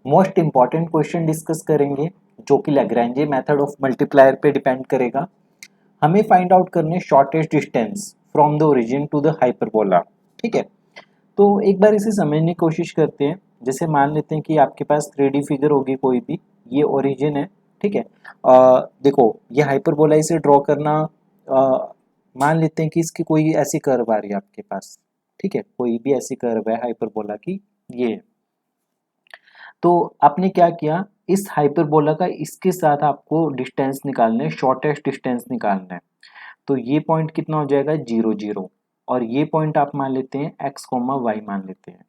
Most important question discuss करेंगे जो कि लैग्रेंजे मेथड ऑफ मल्टीप्लायर पे डिपेंड करेगा। हमें फाइंड आउट करने shortest distance from the origin to the hyperbola. ठीक है, तो एक बार इसे समझने की कोशिश करते हैं। जैसे मान लेते हैं कि आपके पास 3D फिगर होगी कोई भी, ये ओरिजिन है। ठीक है, देखो ये हाइपरबोला, इसे ड्रॉ करना, मान लेते हैं कि इसकी कोई ऐसी कर्व आ रही है आपके पास। ठीक है, कोई भी ऐसी कर्व है हाइपरबोला की, ये है। तो आपने क्या किया, इस हाइपरबोला का इसके साथ आपको डिस्टेंस निकालना है, शॉर्टेस्ट डिस्टेंस निकालना है। तो ये पॉइंट कितना हो जाएगा, 0 0, और ये पॉइंट आप मान लेते हैं x कोमा वाई मान लेते हैं।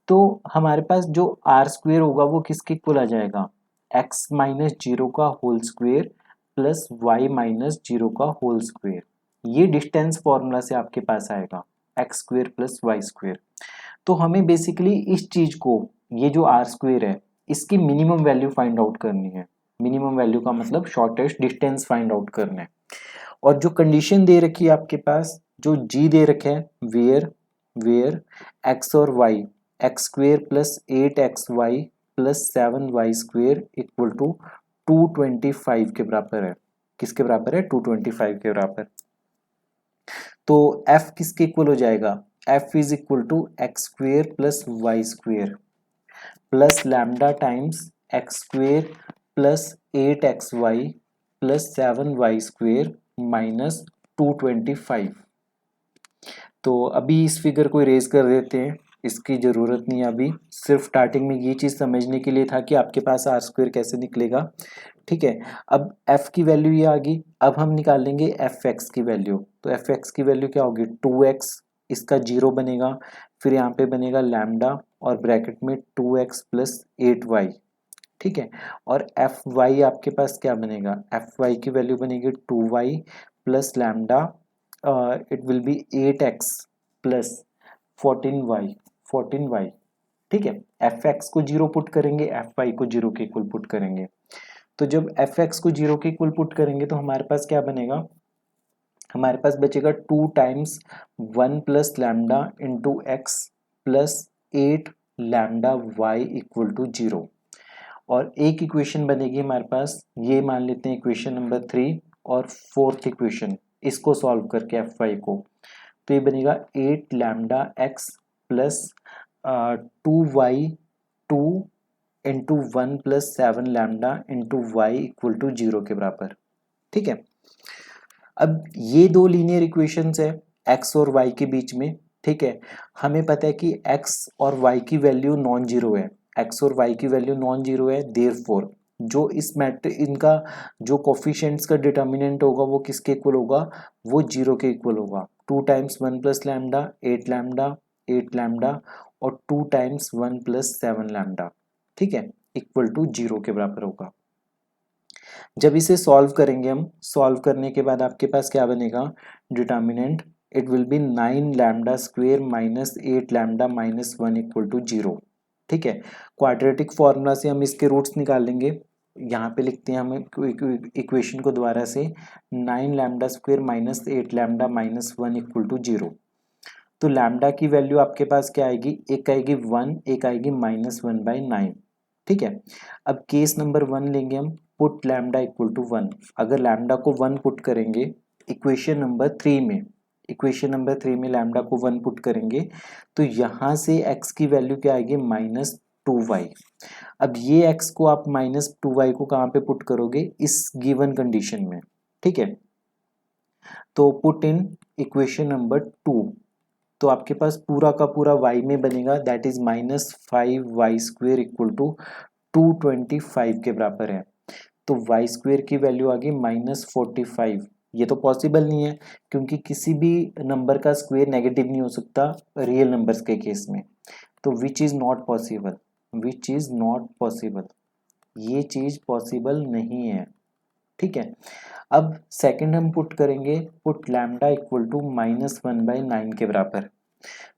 तो हमारे पास जो आर स्क्वेयर होगा वो किसके इक्वल आ जाएगा, x माइनस जीरो का whole square plus y minus zero का होल स्क्वेयर। ये डिस्टेंस फॉर्मूला से आपके पास आएगा x square plus y square. तो हमें बेसिकली इस चीज को, ये जो आर स्क्वेयर है, इसकी मिनिमम वैल्यू फाइंड आउट करनी है। मिनिमम वैल्यू का मतलब शॉर्टेस्ट डिस्टेंस फाइंड आउट करना है। और जो कंडीशन दे रखी है आपके पास, जो जी दे रखे है, वेयर वेयर एक्स और y, x square plus 8xy plus 7y square equal to 225 के बराबर है। किसके बराबर है, 225 के बराबर। तो f किसके इक्वल हो जाएगा, f is equal to x square plus y square plus lambda times x square plus 8xy plus 7y square minus 225। तो अभी इस फिगर को इरेज कर देते हैं, इसकी ज़रूरत नहीं है अभी। सिर्फ स्टार्टिंग में ये चीज़ समझने के लिए था कि आपके पास आर स्क्वेयर कैसे निकलेगा। ठीक है, अब f की वैल्यू ये आ गई। अब हम निकालेंगे एफ एक्स की वैल्यू। तो एफ एक्स की वैल्यू क्या होगी, 2x, इसका 0 बनेगा, फिर यहाँ पे बनेगा लैम्डा और ब्रैकेट में 2x प्लस 8y। ठीक है, और एफ वाई आपके पास क्या बनेगा, एफ वाई की वैल्यू बनेगी 2y plus lambda, it will B 8x plus 14y। ठीक है, एफ एक्स को 0 पुट करेंगे, एफ वाई को 0 के इक्वल पुट करेंगे। तो जब एफ एक्स को 0 के इक्वल पुट करेंगे तो हमारे पास क्या बनेगा, हमारे पास बचेगा 2 times 1 plus lambda into x plus 8 lambda y equal to 0। और एक इक्वेशन बनेगी हमारे पास, ये मान लेते हैं इक्वेशन नंबर 3, और फोर्थ इक्वेशन इसको सॉल्व करके एफ वाई को, तो ये बनेगा 8 lambda x plus 2y 2 into 1 plus 7 lambda into y equal to 0 के बराबर। ठीक है, अब ये दो लीनियर इक्वेशंस है x और y के बीच में। ठीक है, हमें पता है कि x और y की वैल्यू नॉन जीरो है, x और y की वैल्यू नॉन जीरो है, देयरफॉर जो इस मैट्रिक, इनका जो कोफिशिएंट्स का डिटर्मिनेंट होगा वो किसके इक्वल होगा, वो 0 के इक्वल होगा। 2 times 1 plus lambda 8 lambda 8 lambda और 2 टाइम्स 1 प्लस 7 लैम्डा। ठीक है, इक्वल टू 0 के बराबर होगा। जब इसे सॉल्व करेंगे हम, सॉल्व करने के बाद आपके पास क्या बनेगा, determinant it will be 9 lambda square minus 8 lambda minus 1 equal to 0। ठीक है, क्वाड्रेटिक फॉर्मूला से हम इसके रूट्स निकालेंगे। यहाँ पे लिखते हैं हमें इक्वेशन को दोबारा से, 9 lambda square minus 8 lambda minus 1 equal to 0। तो लैम्डा की वैल्यू आपके पास क्या आएगी, एक आएगी 1, एक आएगी -1/9। ठीक है, अब केस नंबर 1 लेंगे हम, पुट लैम्डा इक्वल टू 1। अगर लैम्डा को 1 पुट करेंगे इक्वेशन नंबर 3 में, इक्वेशन नंबर 3 में लैम्डा को 1 पुट करेंगे तो यहाँ से x की वैल्यू क्या आएगी, -2y। अब ये x को आप -2y को कहाँ पे पुट करोगे, इस गिवन कंडीशन में। ठीक है, तो पुट इन इक्वेशन नंबर 2, तो आपके पास पूरा का पूरा y में बनेगा, that is -5y square equal to 225 के बराबर है। तो y स्क्वेयर की वैल्यू आ गई -45। ये तो पॉसिबल नहीं है क्योंकि किसी भी नंबर का स्क्वेयर नेगेटिव नहीं हो सकता रियल नंबर्स के केस में। तो which is not possible, which is not possible, ये चीज पॉसिबल नहीं है। ठीक है, अब सेकंड हम पुट करेंगे, पुट लैम्डा इक्वल टू -1/9 के बराबर।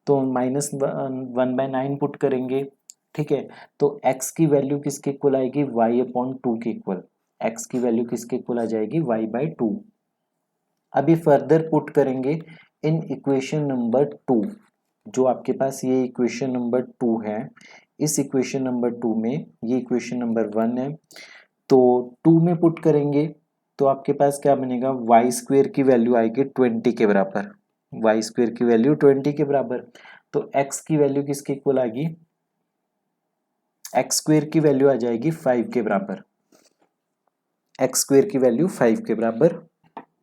तो -1/9 पुट करेंगे। ठीक है, तो x की वैल्यू किसके इक्वल आएगी, y/2 के इक्वल। x की वैल्यू किसके इक्वल आ जाएगी, y/2। अभी फर्दर पुट करेंगे इन इक्वेशन नंबर 2, जो आपके पास ये इक्वेशन नंबर 2 है, इस इक्वेशन नंबर 2 में, ये इक्वेशन नंबर 1 है, तो 2 में पुट करेंगे तो आपके पास क्या बनेगा, वाई स्क्वेयर की वैल्यू आएगी 20 के बराबर, वाई स्क्वेयर की वैल्यू 20 के बराबर। तो एक्स की वैल्यू किसके इक्वल आएगी, एक्स स्क्वेयर की वैल्यू आ जाएगी 5 के बराबर, एक्स स्क्वेयर की वैल्यू 5 के बराबर।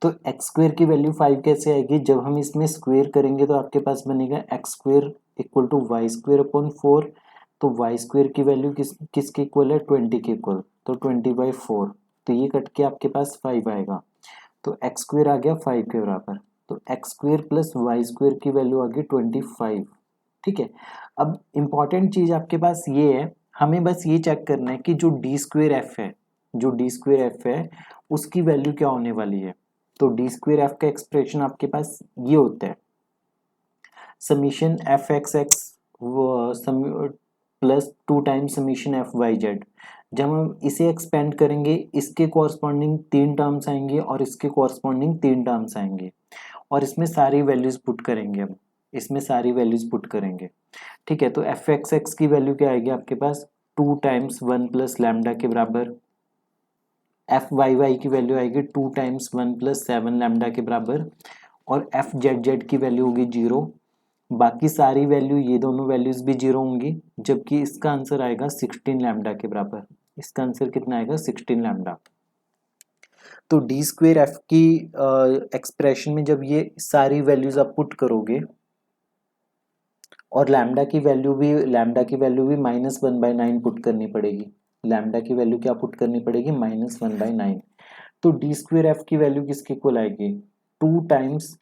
तो एक्स स्क्वेयर की वैल्यू 5 कैसे आएगी, जब हम इसमें स्क्वेयर करेंगे तो आपके पास बनेगा x square equal to y square upon 4। तो वाई स्क्वेयर की वैल्यू किसके इक्वल है, 20 के इक्वल, तो 20/4, तो ये कट के आपके पास 5 आएगा, तो एक्स स्क्वेयर आ गया 5 के बराबर। तो x square plus y square की वैल्यू आ गई 25। ठीक है, अब इंपॉर्टेंट चीज आपके पास ये है, हमें बस ये चेक करना है कि जो डी स्क्वेयर एफ है, जो डी स्क्वेयर एफ है उसकी वैल्यू क्या होने वाली है। तो डी स्क्वेयर एफ का एक्सप्रेशन आपके पास ये होता है, summation f x x plus 2 times summation f y z. जब हम इसे एक्सपेंड करेंगे इसके कॉरस्पॉन्डिंग 3 टर्म्स आएंगे और इसके कॉरस्पॉन्डिंग 3 टर्म्स आएंगे, और इसमें सारी वैल्यूज पुट करेंगे, हम इसमें सारी वैल्यूज पुट करेंगे। ठीक है, तो एफ एक्स एक्स की वैल्यू क्या आएगी आपके पास, 2 टाइम्स 1 प्लस लैम्डा के बराबर, एफ वाई वाई की वैल्यू आएगी 2 टाइम्स 1 प्लस 7 लैम्डा के बराबर, और एफ जेड जेड की वैल्यू होगी 0, बाकी सारी वैल्यू, ये दोनों वैल्यूज भी 0 होंगी, जबकि इसका आंसर आएगा 16 लैम्डा के बराबर। इसका आंसर कितना आएगा, 16 लैम्डा। तो डी स्क्वेयर एफ की एक्सप्रेशन में जब ये सारी वैल्यूज आप पुट करोगे, और लैम्डा की वैल्यू भी -1/9 पुट करनी पड़ेगी, लैम्डा की वैल्यू क्या पुट करनी पड़ेगी, -1/9। तो डी स्क्वेयर एफ की वैल्यू किसके इक्वल आएगी, 2 times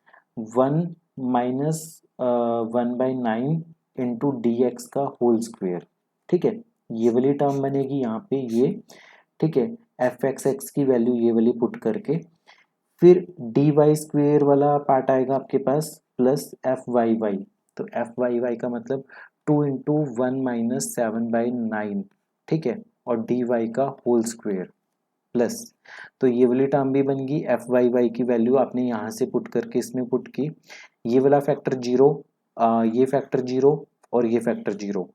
1 minus 1/9 into D x का होल स्क्वेयर। ठीक है, ये वाली टर्म बनेगी यहाँ पे ये। ठीक है, एफ एक्स एक्स की वैल्यू ये वाली पुट करके, फिर डी वाई स्क्वेयर वाला पार्ट आएगा आपके पास प्लस एफ वाई वाई। तो एफ वाई वाई का मतलब 2 इंटू 1 माइनस 7/9। ठीक है, और डी वाई का होल स्क्वेयर प्लस, तो ये वाली टर्म भी बन गई, एफ वाई वाई की वैल्यू आपने यहाँ से पुट करके इसमें पुट की, ये वाला फैक्टर 0, ये फैक्टर 0 और ये फैक्टर 0,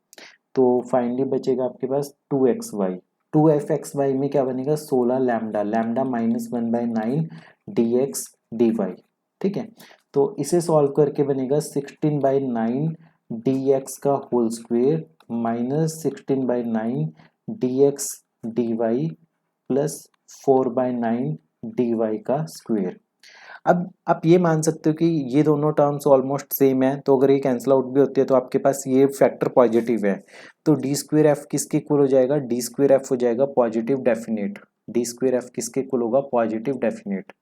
तो फाइनली बचेगा आपके पास 2xy। 2f(x,y) में क्या बनेगा, 16 लैम्डा, लैम्डा -1/9 dx dy। ठीक है, तो इसे सॉल्व करके बनेगा 16/9 dx का whole square minus 16/9 dx dy plus 4/9 dy का स्क्वेयर। अब आप ये मान सकते हो कि ये दोनों टर्म्स ऑलमोस्ट सेम है, तो अगर ये कैंसिल आउट भी होती है तो आपके पास ये फैक्टर पॉजिटिव है, तो डी स्क्वेयर एफ किसके इक्वल हो जाएगा, डी स्क्वेयर एफ हो जाएगा positive definite. D square F किसके इक्वल होगा, पॉजिटिव डेफिनेट।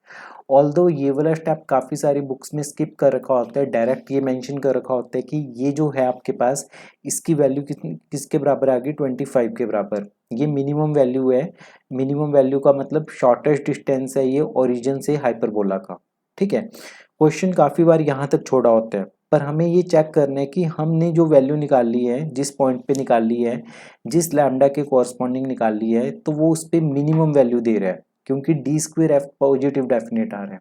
ऑल्दो ये वाला स्टेप काफ़ी सारी बुक्स में स्किप कर रखा होता है, डायरेक्ट ये मेंशन कर रखा होता है कि ये जो है आपके पास, इसकी वैल्यू किसके बराबर आ गई, 25 के बराबर। ये मिनिमम वैल्यू है, मिनिमम वैल्यू का मतलब शॉर्टेस्ट डिस्टेंस है ये ओरिजिन से हाइपरबोला का। ठीक है, क्वेश्चन काफ़ी बार यहाँ तक छोड़ा होता है, पर हमें ये चेक करना है कि हमने जो वैल्यू निकाल ली है, जिस पॉइंट पे निकाल ली है, जिस लैम्डा के कॉरस्पॉन्डिंग निकाल ली है, तो वो उस पर मिनिमम वैल्यू दे रहा है, क्योंकि D square F positive definite आ रहा है।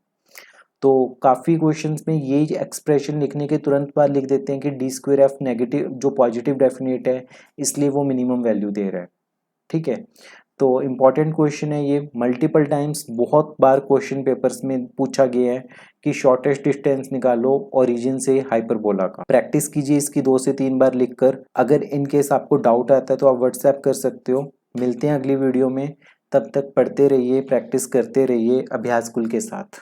तो काफ़ी क्वेश्चंस में यही एक्सप्रेशन लिखने के तुरंत बाद लिख देते हैं कि डी स्क्वेयर एफ नेगेटिव जो पॉजिटिव डेफिनेट है, इसलिए वो मिनिमम वैल्यू दे रहा है। ठीक है, तो इम्पॉर्टेंट क्वेश्चन है ये, मल्टीपल टाइम्स बहुत बार क्वेश्चन पेपर्स में पूछा गया है कि शॉर्टेस्ट डिस्टेंस निकालो ओरिजिन से हाइपरबोला का। प्रैक्टिस कीजिए इसकी 2 से 3 बार लिखकर। अगर इन केस आपको डाउट आता है तो आप व्हाट्सएप कर सकते हो। मिलते हैं अगली वीडियो में, तब तक पढ़ते रहिए, प्रैक्टिस करते रहिए अभ्यास कुल के साथ।